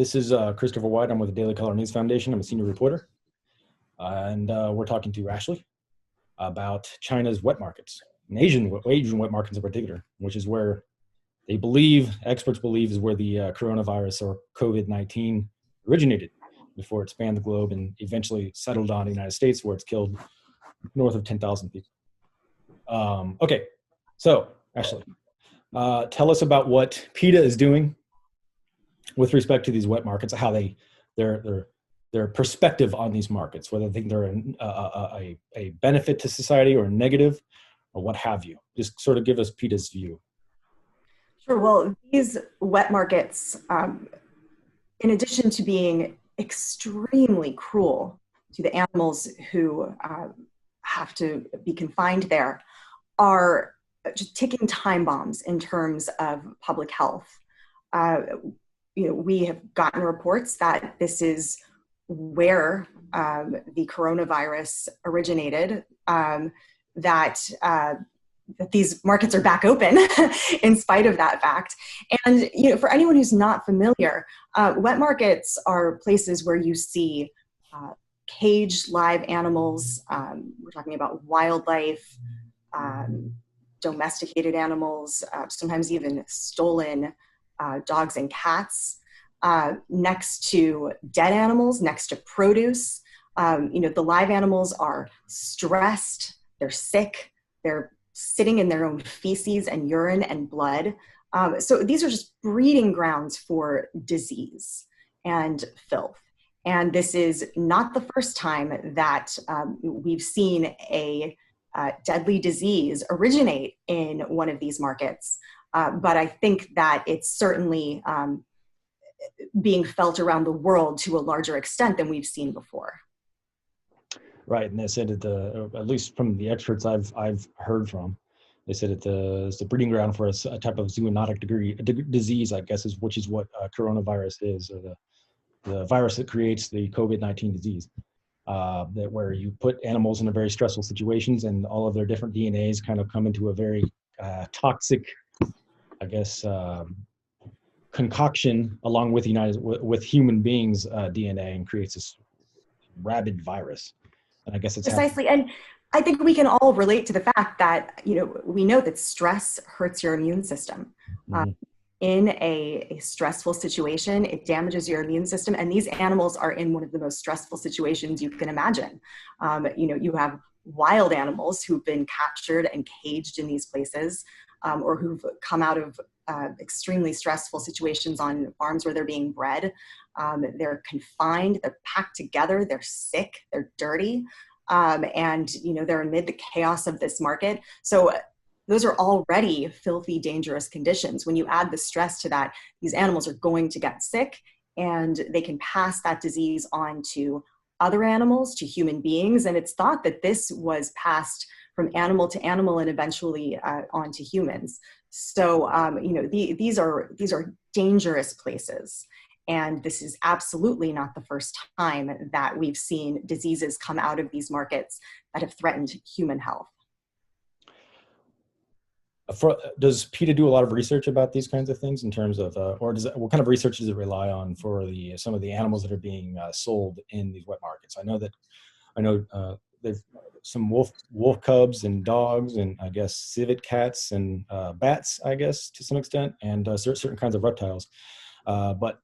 This is Christopher White. I'm with the Daily Color News Foundation. I'm a senior reporter. And we're talking to Ashley about China's wet markets, and Asian wet markets in particular, which is where experts believe is where the coronavirus or COVID-19 originated before it spanned the globe and eventually settled on the United States, where it's killed north of 10,000 people. Okay, so Ashley, tell us about what Peta is doing with respect to these wet markets, how their perspective on these markets, whether they think they're a benefit to society or a negative or what have you. Just sort of give us Peta's view. Sure. Well, these wet markets, in addition to being extremely cruel to the animals who have to be confined there, are just ticking time bombs in terms of public health. We have gotten reports that this is where the coronavirus originated, that these markets are back open in spite of that fact. And for anyone who's not familiar, wet markets are places where you see caged live animals. We're talking about wildlife, domesticated animals, sometimes even stolen dogs and cats, next to dead animals, next to produce. The live animals are stressed, they're sick, they're sitting in their own feces and urine and blood. So these are just breeding grounds for disease and filth. And this is not the first time that we've seen a deadly disease originate in one of these markets. But I think that it's certainly being felt around the world to a larger extent than we've seen before. Right, and they said that at least from the experts I've heard from, they said it's the breeding ground for a type of zoonotic disease, I guess, which is what coronavirus is, or the virus that creates the COVID-19 disease. That where you put animals in very stressful situations, and all of their different DNAs kind of come into a very toxic, I guess, concoction along with with human beings' DNA, and creates this rabid virus. And I guess it's precisely. And I think we can all relate to the fact that we know that stress hurts your immune system. Mm-hmm. In a stressful situation, it damages your immune system. And these animals are in one of the most stressful situations you can imagine. You have wild animals who've been captured and caged in these places, or who've come out of extremely stressful situations on farms where they're being bred. They're confined, they're packed together, they're sick, they're dirty, and they're amid the chaos of this market. So those are already filthy, dangerous conditions. When you add the stress to that, these animals are going to get sick, and they can pass that disease on to other animals, to human beings. And it's thought that this was passed from animal to animal and eventually onto humans. So, these are dangerous places. And this is absolutely not the first time that we've seen diseases come out of these markets that have threatened human health. Does PETA do a lot of research about these kinds of things in terms of, what kind of research does it rely on for some of the animals that are being sold in these wet markets? I know there's some wolf cubs and dogs, and I guess civet cats and bats, I guess, to some extent, and certain kinds of reptiles. But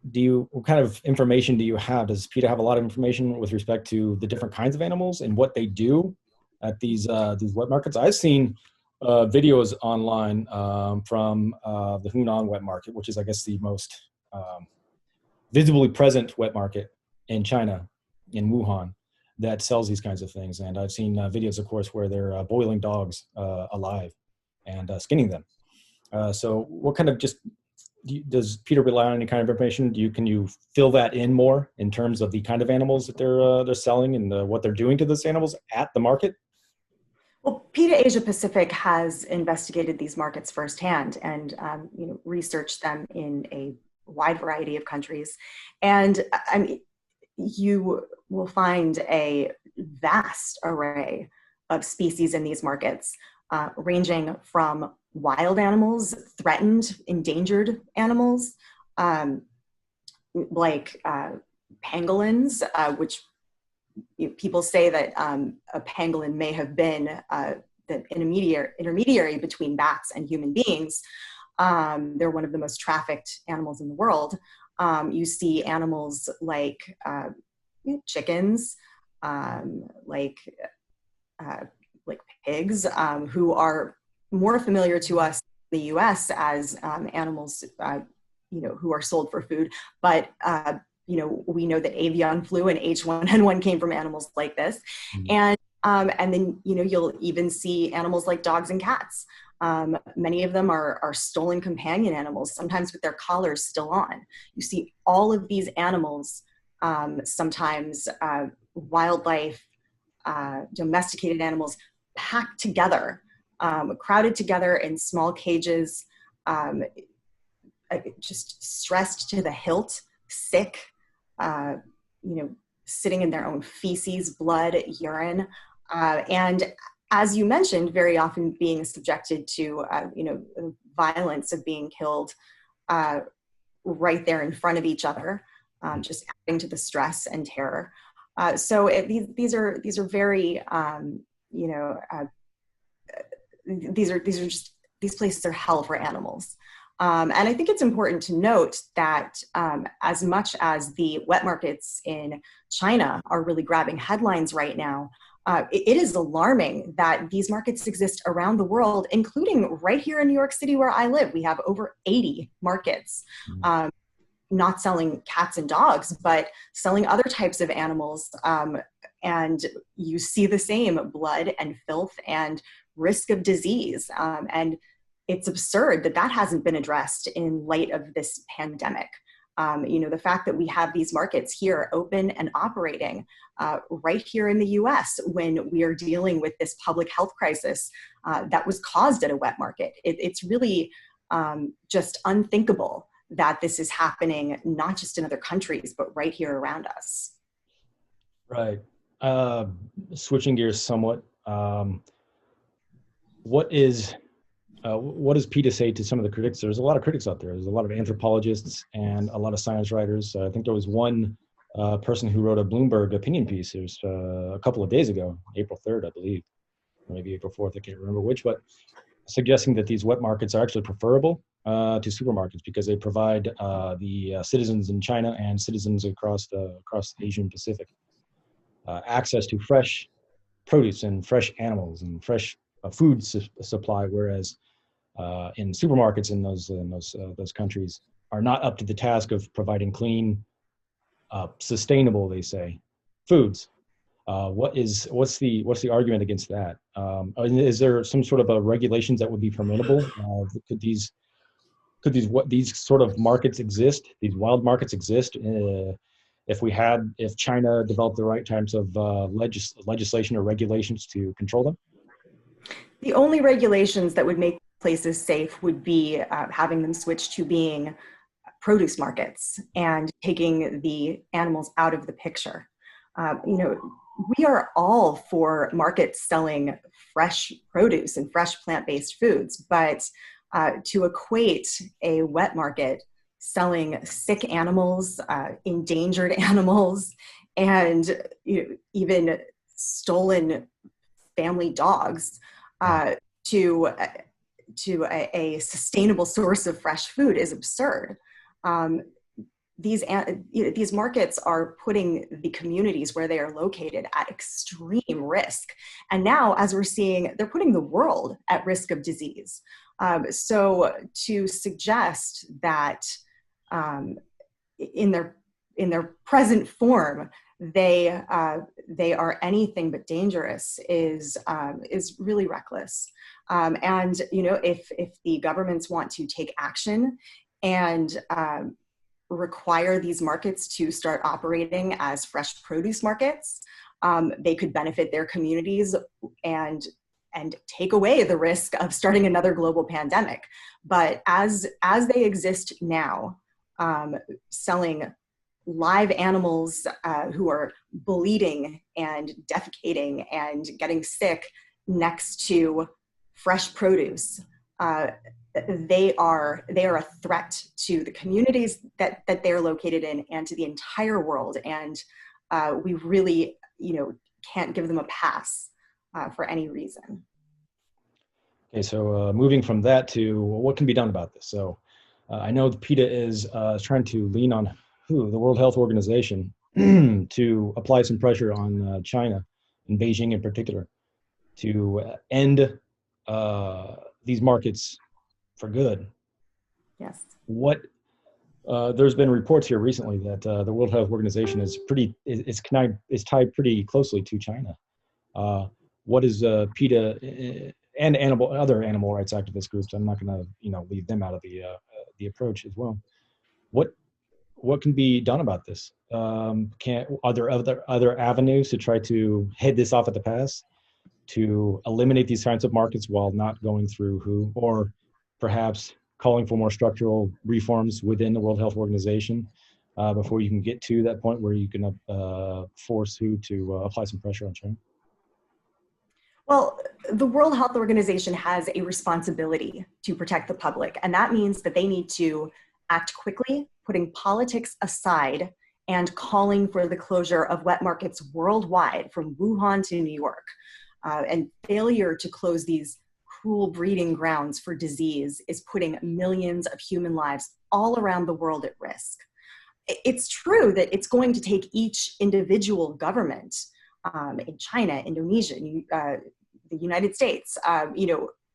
what kind of information do you have? Does PETA have a lot of information with respect to the different kinds of animals and what they do at these wet markets? I've seen videos online from the Hunan wet market, which is, I guess, the most visibly present wet market in China, in Wuhan, that sells these kinds of things. And I've seen videos, of course, where they're boiling dogs alive and skinning them. So what kind of does PETA rely on any kind of information? Can you fill that in more in terms of the kind of animals that they're selling and what they're doing to those animals at the market? Well, PETA Asia Pacific has investigated these markets firsthand and researched them in a wide variety of countries. And you will find a vast array of species in these markets, ranging from wild animals, threatened, endangered animals, um, like pangolins, which people say that a pangolin may have been the intermediary between bats and human beings. They're one of the most trafficked animals in the world. You see animals like chickens, like pigs, who are more familiar to us in the U.S. as animals, who are sold for food. But we know that avian flu and H1N1 came from animals like this, and then you'll even see animals like dogs and cats. Many of them are stolen companion animals, sometimes with their collars still on. You see all of these animals, sometimes wildlife, domesticated animals, packed together, crowded together in small cages, just stressed to the hilt, sick, sitting in their own feces, blood, urine, and as you mentioned, very often being subjected to, violence of being killed right there in front of each other, just adding to the stress and terror. So these are very, these places are hell for animals. And I think it's important to note that as much as the wet markets in China are really grabbing headlines right now, it is alarming that these markets exist around the world, including right here in New York City where I live. We have over 80 markets, not selling cats and dogs, but selling other types of animals. And you see the same blood and filth and risk of disease. And it's absurd that that hasn't been addressed in light of this pandemic. The fact that we have these markets here open and operating right here in the US when we are dealing with this public health crisis that was caused at a wet market. It's really just unthinkable that this is happening, not just in other countries, but right here around us. Right. Switching gears somewhat, what does Peta say to some of the critics? There's a lot of critics out there. There's a lot of anthropologists and a lot of science writers. I think there was one person who wrote a Bloomberg opinion piece. It was a couple of days ago, April 3rd, I believe, or maybe April 4th. I can't remember which, but suggesting that these wet markets are actually preferable to supermarkets because they provide the citizens in China and citizens across the Asian Pacific access to fresh produce and fresh animals and fresh food supply, whereas in supermarkets in those countries are not up to the task of providing clean, sustainable, they say, foods. What's the argument against that? Is there some sort of a regulations that would be permissible? Could these sort of markets exist? These wild markets exist if China developed the right types of legislation or regulations to control them? The only regulations that would make places safe would be having them switch to being produce markets and taking the animals out of the picture. We are all for markets selling fresh produce and fresh plant-based foods, but to equate a wet market selling sick animals, endangered animals, and even stolen family dogs to a sustainable source of fresh food is absurd. These markets are putting the communities where they are located at extreme risk. And now, as we're seeing, they're putting the world at risk of disease. So to suggest that in their present form, they are anything but dangerous is really reckless. And if the governments want to take action and require these markets to start operating as fresh produce markets, they could benefit their communities and take away the risk of starting another global pandemic. But as they exist now, selling live animals who are bleeding and defecating and getting sick next to fresh produce, they are a threat to the communities that they're located in and to the entire world. And we really, can't give them a pass for any reason. Okay, so moving from that to what can be done about this. So I know the PETA is trying to lean on the World Health Organization to apply some pressure on China and Beijing in particular to end these markets for good. Yes. What there's been reports here recently that the World Health Organization is tied pretty closely to China. What is PETA and other animal rights activist groups? I'm not going to leave them out of the approach as well. What can be done about this? Are there other avenues to try to head this off at the pass, to eliminate these kinds of markets while not going through WHO, or perhaps calling for more structural reforms within the World Health Organization before you can get to that point where you can force WHO to apply some pressure on China? Well, the World Health Organization has a responsibility to protect the public, and that means that they need to act quickly, putting politics aside and calling for the closure of wet markets worldwide, from Wuhan to New York. And failure to close these cruel breeding grounds for disease is putting millions of human lives all around the world at risk. It's true that it's going to take each individual government in China, Indonesia, the United States,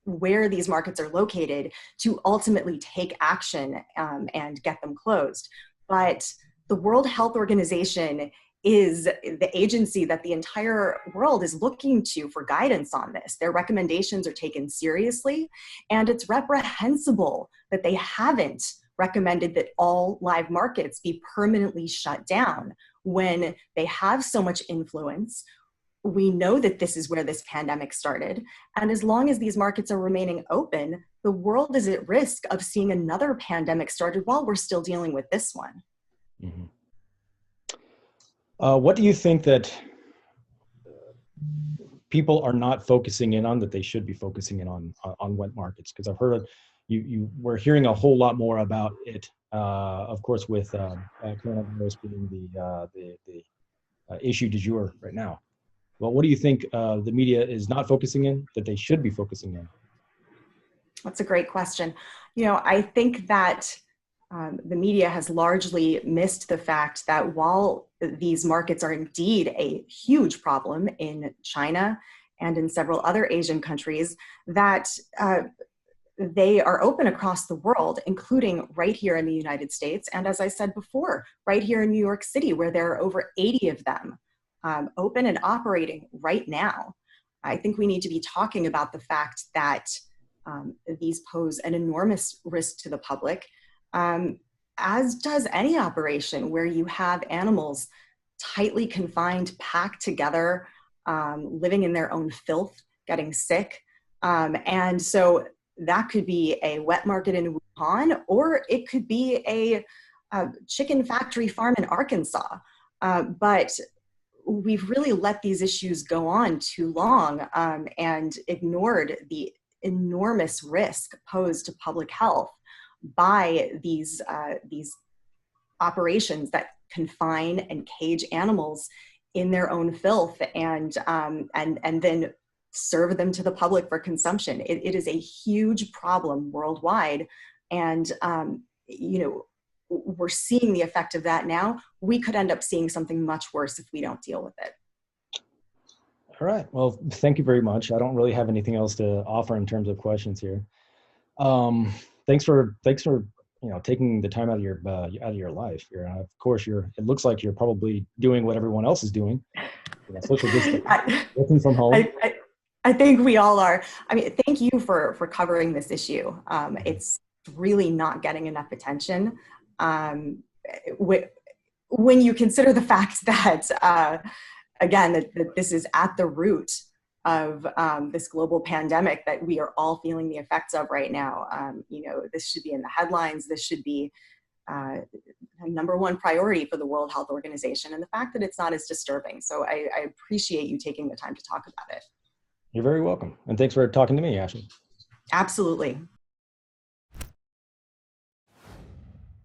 where these markets are located, to ultimately take action and get them closed. But the World Health Organization is the agency that the entire world is looking to for guidance on this. Their recommendations are taken seriously, and it's reprehensible that they haven't recommended that all live markets be permanently shut down when they have so much influence. We know that this is where this pandemic started, and as long as these markets are remaining open, the world is at risk of seeing another pandemic started while we're still dealing with this one. Mm-hmm. What do you think that people are not focusing in on that they should be focusing in on wet markets? Because I've heard we're hearing a whole lot more about it, of course, with coronavirus being the issue du jour right now. Well, what do you think the media is not focusing in that they should be focusing in? That's a great question. I think that the media has largely missed the fact that while these markets are indeed a huge problem in China and in several other Asian countries, that they are open across the world, including right here in the United States. And as I said before, right here in New York City, where there are over 80 of them open and operating right now. I think we need to be talking about the fact that these pose an enormous risk to the public, as does any operation where you have animals tightly confined, packed together, living in their own filth, getting sick. And so that could be a wet market in Wuhan, or it could be a chicken factory farm in Arkansas. But we've really let these issues go on too long and ignored the enormous risk posed to public health by these operations that confine and cage animals in their own filth and then serve them to the public for consumption. It is a huge problem worldwide, and we're seeing the effect of that now. We could end up seeing something much worse if we don't deal with it. All right. Well, thank you very much. I don't really have anything else to offer in terms of questions here. Thanks for taking the time out of your life. Of course, it looks like you're probably doing what everyone else is doing. Social distancing, working from home. I think we all are. I mean, thank you for covering this issue. It's really not getting enough attention. When you consider the fact that, again, that this is at the root of this global pandemic that we are all feeling the effects of right now. This should be in the headlines. This should be a number one priority for the World Health Organization. And the fact that it's not is disturbing. So I appreciate you taking the time to talk about it. You're very welcome. And thanks for talking to me, Ashley. Absolutely.